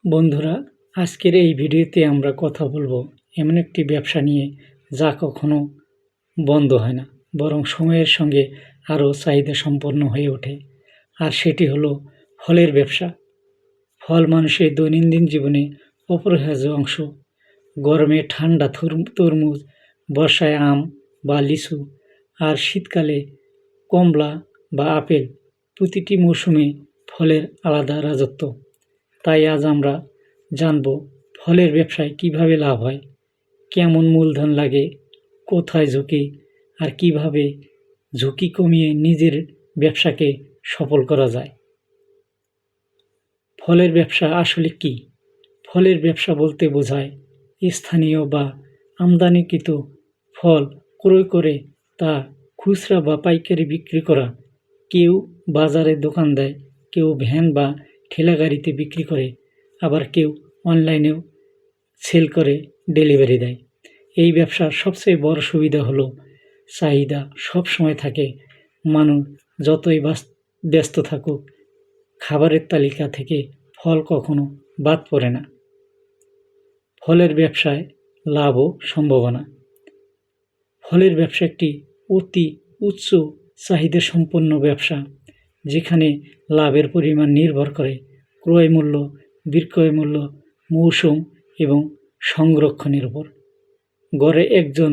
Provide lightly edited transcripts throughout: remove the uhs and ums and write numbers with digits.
বন্ধুরা, আজকের এই ভিডিওতে আমরা কথা বলবো এমন একটি ব্যবসা নিয়ে যা কখনো বন্ধ হয় না, বরং সময়ের সঙ্গে আরও চাহিদা সম্পন্ন হয়ে ওঠে। আর সেটি হলো ফলের ব্যবসা। ফল মানুষের দৈনন্দিন জীবনে অপরিহার্য অংশ। গরমে ঠান্ডা তরমুজ, বর্ষায় আম বা লিচু, আর শীতকালে কমলা বা আপেল। প্রতিটি মৌসুমে ফলের আলাদা রাজত্ব। তাই আজ আমরা জানব ফলের ব্যবসায় কিভাবে লাভ হয়, কেমন মূলধন লাগে, কোথায় ঝুঁকি, আর কিভাবে ঝুঁকি কমিয়ে নিজের ব্যবসাকে সফল করা যায়। ফলের ব্যবসা আসলে কি? ফলের ব্যবসা বলতে বোঝায় স্থানীয় বা আমদানিকৃত ফল ক্রয় করে তা খুচরা বা পাইকারি বিক্রি করা। কেউ বাজারে দোকান দেয়, কেউ ভ্যান বা ঠেলাগাড়িতে বিক্রি করে, আবার কেউ অনলাইনেও সেল করে ডেলিভারি দেয়। এই ব্যবসার সবচেয়ে বড় সুবিধা হলো চাহিদা সবসময় থাকে। মানুষ যতই ব্যস্ত থাকুক, খাবারের তালিকা থেকে ফল কখনো বাদ পড়ে না। ফলের ব্যবসায় লাভ ও সম্ভাবনা। ফলের ব্যবসা একটি অতি উচ্চ চাহিদা সম্পন্ন ব্যবসা, যেখানে লাভের পরিমাণ নির্ভর করে ক্রয় মূল্য, বিক্রয় মূল্য, মৌসুম এবং সংরক্ষণের উপর। গড়ে একজন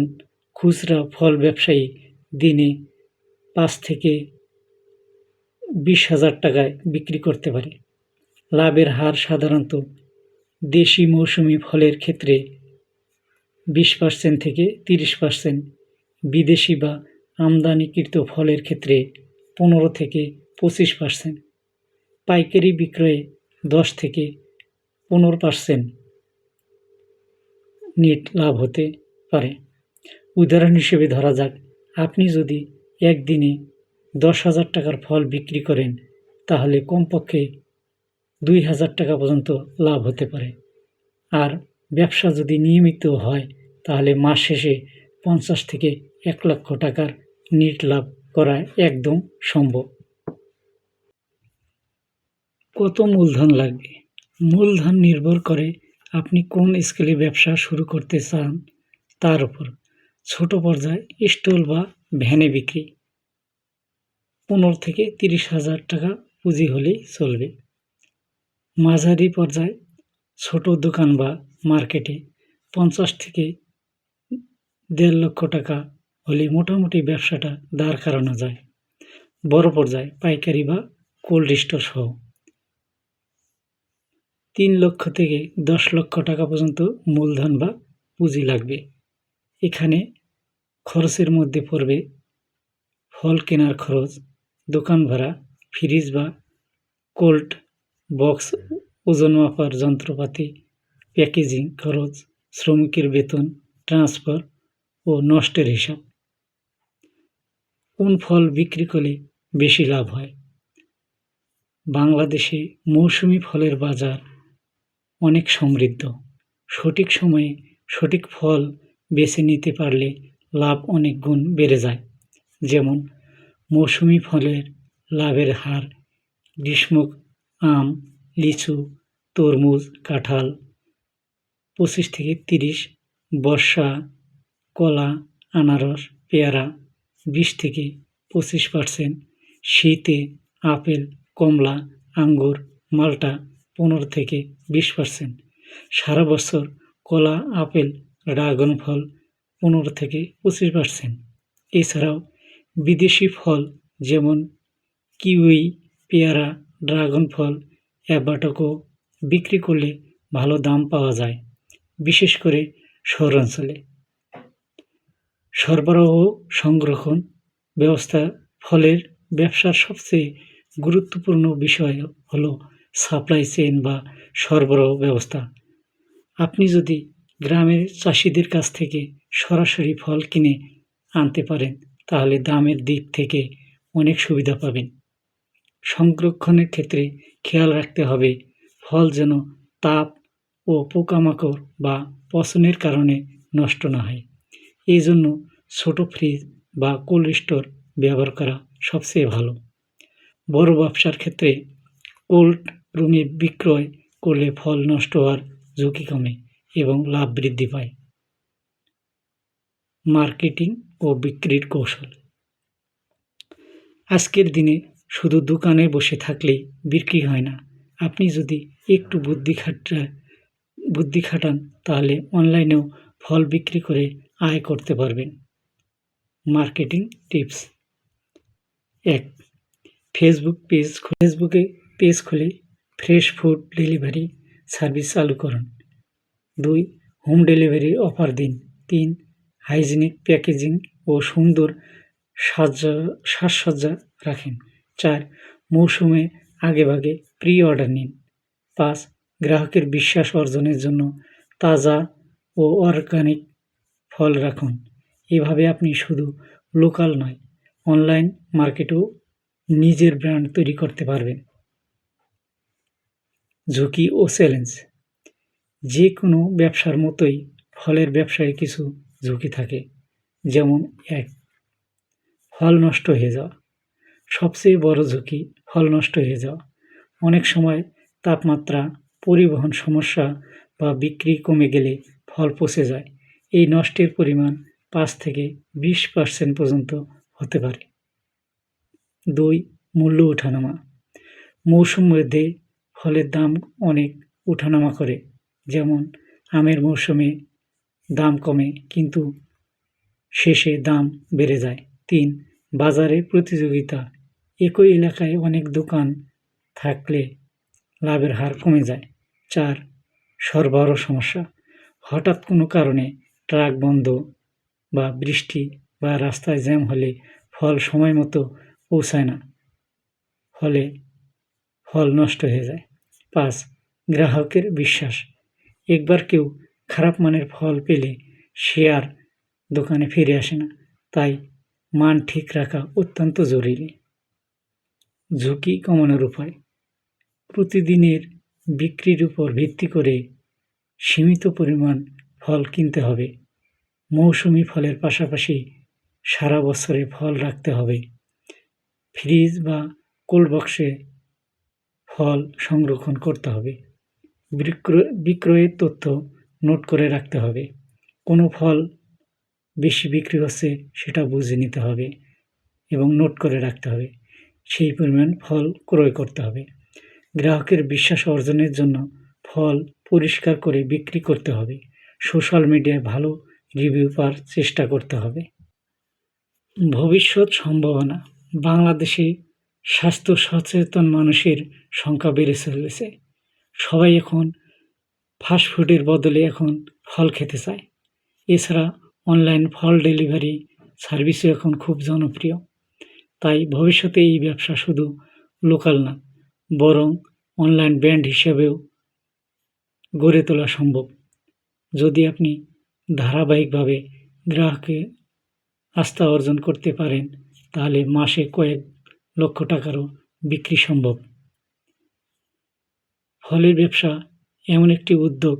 খুচরা ফল ব্যবসায়ী দিনে 5 থেকে 20,000 টাকায় বিক্রি করতে পারে। লাভের হার সাধারণত দেশি মৌসুমি ফলের ক্ষেত্রে 20% থেকে 30%, বিদেশি বা আমদানিকৃত ফলের ক্ষেত্রে 15 থেকে 25%, পাইকারি বিক্রয়ে 10 থেকে 15% নেট লাভ হতে পারে। উদাহরণ হিসেবে ধরা যাক, আপনি যদি একদিনে 10,000 টাকার ফল বিক্রি করেন, তাহলে কমপক্ষে 2,000 টাকা পর্যন্ত লাভ হতে পারে। আর ব্যবসা যদি নিয়মিত হয়, তাহলে মাস শেষে 50 থেকে 1 লক্ষ টাকার নেট লাভ করা একদম সম্ভব। কত মূলধন লাগবে? মূলধন নির্ভর করে আপনি কোন স্কেলে ব্যবসা শুরু করতে চান তার উপর। ছোট পর্যায়ে স্টল বা ভ্যানে বিক্রি 15 থেকে 30,000 টাকা পুঁজি হলেই চলবে। মাঝারি পর্যায়ে ছোট দোকান বা মার্কেটে 50 থেকে 1.5 লক্ষ টাকা হলে মোটামুটি ব্যবসাটা দাঁড় করানো যায়। বড় পর্যায়ে পাইকারি বা কোল্ড স্টোর সহ 3 লক্ষ থেকে 10 লক্ষ টাকা পর্যন্ত মূলধন বা পুঁজি লাগবে। এখানে খরচের মধ্যে পড়বে ফল কেনার খরচ, দোকান ভাড়া, ফ্রিজ বা কোল্ড বক্স, ওজন মাপার যন্ত্রপাতি, প্যাকেজিং খরচ, শ্রমিকের বেতন, ট্রান্সফার ও নষ্টের হিসাব। কোন ফল বিক্রি করলে বেশি লাভ হয়? বাংলাদেশে মৌসুমি ফলের বাজার অনেক সমৃদ্ধ। সঠিক সময়ে সঠিক ফল বেছে নিতে পারলে লাভ অনেক গুণ বেড়ে যায়। যেমন মৌসুমি ফলের লাভের হার গ্রীষ্ম আম, লিচু, তরমুজ, কাঁঠাল 25 থেকে 30, বর্ষা কলা, আনারস, পেয়ারা 20 থেকে 25%, শীতে আপেল, কমলা, আঙ্গুর, মাল্টা 15 থেকে 20%, সারা বছর কলা, আপেল, ড্রাগন ফল 15 থেকে 25%। এছাড়াও বিদেশি ফল যেমন কিউই, পেয়ারা, ড্রাগন ফল, অ্যাভোকাডো বিক্রি করলে ভালো দাম পাওয়া যায়, বিশেষ করে শহরাঞ্চলে। সরবরাহ ও সংরক্ষণ ব্যবস্থা। ফলের ব্যবসার সবচেয়ে গুরুত্বপূর্ণ বিষয় হলো সাপ্লাই চেইন বা সরবরাহ ব্যবস্থা। আপনি যদি গ্রামের চাষিদের কাছ থেকে সরাসরি ফল কিনে আনতে পারেন, তাহলে দামের দিক থেকে অনেক সুবিধা পাবেন। সংরক্ষণের ক্ষেত্রে খেয়াল রাখতে হবে ফল যেন তাপ ও পোকামাকড় বা পচনের কারণে নষ্ট না হয়। এই জন্য ছোট ফ্রিজ বা কোল্ড স্টোর ব্যবহার করা সবচেয়ে ভালো। বড় ব্যবসার ক্ষেত্রে কোল্ড রুমে বিক্রয় করলে ফল নষ্ট হওয়ার ঝুঁকি কমে এবং লাভ বৃদ্ধি পায়। মার্কেটিং ও বিক্রির কৌশল। আজকের দিনে শুধু দোকানে বসে থাকলেই বিক্রি হয় না। আপনি যদি একটু বুদ্ধি খাটান তাহলে অনলাইনেও ফল বিক্রি করে আয় করতে পারবেন। Marketing tips: ১. ফেসবুকে পেজ খুলে ফ্রেশ ফুড ডেলিভারি সার্ভিস চালু করুন। ২. হোম ডেলিভারির অফার দিন। ৩. হাইজিনিক প্যাকেজিং ও সুন্দর সাজসজ্জা রাখেন। ৪. মৌসুমে আগেভাগে প্রি অর্ডার নিন। ৫. গ্রাহকের বিশ্বাস অর্জনের জন্য তাজা ও অর্গানিক ফল রাখুন। এভাবে আপনি শুধু লোকাল নয়, অনলাইন মার্কেটেও নিজের ব্র্যান্ড তৈরি করতে পারবেন। ঝুঁকি ও চ্যালেঞ্জ। যে কোনো ব্যবসার মতোই ফলের ব্যবসায় কিছু ঝুঁকি থাকে। যেমন ১. ফল নষ্ট হয়ে যাওয়া। সবচেয়ে বড় ঝুঁকি ফল নষ্ট হয়ে যাওয়া। অনেক সময় তাপমাত্রা, পরিবহন সমস্যা বা বিক্রি কমে গেলে ফল পচে যায়। এই নষ্টের পরিমাণ ৫ থেকে ২০% পর্যন্ত হতে পারে। ২. মূল্য ওঠানামা। মৌসুম ভেদে ফলের দাম অনেক ওঠানামা করে। যেমন আমের মৌসুমে দাম কমে কিন্তু শেষে দাম বেড়ে যায়। ৩. বাজারে প্রতিযোগিতা। একই এলাকায় অনেক দোকান থাকলে লাভের হার কমে যায়। ৪. সরবরাহ সমস্যা। হঠাৎ কোনো কারণে ট্রাক বন্ধ বা বৃষ্টি বা রাস্তায় জ্যাম হলে ফল সময় মতো পৌঁছায় না, ফলে ফল নষ্ট হয়ে যায়। ৫. গ্রাহকের বিশ্বাস। একবার কেউ খারাপ মানের ফল পেলে সে আর দোকানে ফিরে আসে না। তাই মান ঠিক রাখা অত্যন্ত জরুরি। ঝুঁকি কমানোর উপায়: প্রতিদিনের বিক্রির উপর ভিত্তি করে সীমিত পরিমাণ ফল কিনতে হবে। মৌসুমি ফলের পাশাপাশি সারা বছরে ফল রাখতে হবে। ফ্রিজ বা কোল্ড বক্সে ফল সংরক্ষণ করতে হবে। বিক্রয়ের তথ্য নোট করে রাখতে হবে। কোনো ফল বেশি বিক্রি হচ্ছে সেটা বুঝে নিতে হবে এবং নোট করে রাখতে হবে। সেই পরিমাণ ফল ক্রয় করতে হবে। গ্রাহকের বিশ্বাস অর্জনের জন্য ফল পরিষ্কার করে বিক্রি করতে হবে। সোশ্যাল মিডিয়ায় ভালো রিভিউ পাওয়ার চেষ্টা করতে হবে। ভবিষ্যৎ সম্ভাবনা। বাংলাদেশে স্বাস্থ্য সচেতন মানুষের সংখ্যা বেড়ে চলেছে। সবাই এখন ফাস্টফুডের বদলে এখন ফল খেতে চায়। এছাড়া অনলাইন ফল ডেলিভারি সার্ভিসও এখন খুব জনপ্রিয়। তাই ভবিষ্যতে এই ব্যবসা শুধু লোকাল না, বরং অনলাইন ব্র্যান্ড হিসেবেও গড়ে তোলা সম্ভব। যদি আপনি ধারাবাহিকভাবে গ্রাহকের আস্থা অর্জন করতে পারেন তাহলে মাসে কয়েক লক্ষ টাকারও বিক্রি সম্ভব। ফলের ব্যবসা এমন একটি উদ্যোগ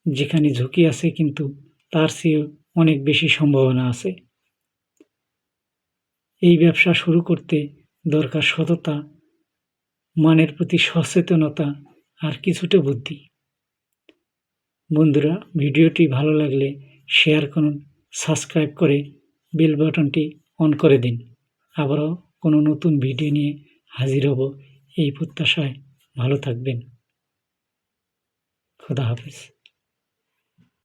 যেখানে ঝুঁকি আছে কিন্তু তার চেয়েও অনেক বেশি সম্ভাবনা আছে। এই ব্যবসা শুরু করতে দরকার সততা, মানের প্রতি সচেতনতা আর কিছুটা বুদ্ধি। বন্ধুরা, ভিডিওটি ভালো লাগলে শেয়ার করুন, সাবস্ক্রাইব করে বেল বাটনটি অন করে দিন। আবারও কোনো নতুন ভিডিও নিয়ে হাজির হব এই প্রত্যাশায়। ভালো থাকবেন। খোদা হাফেজ।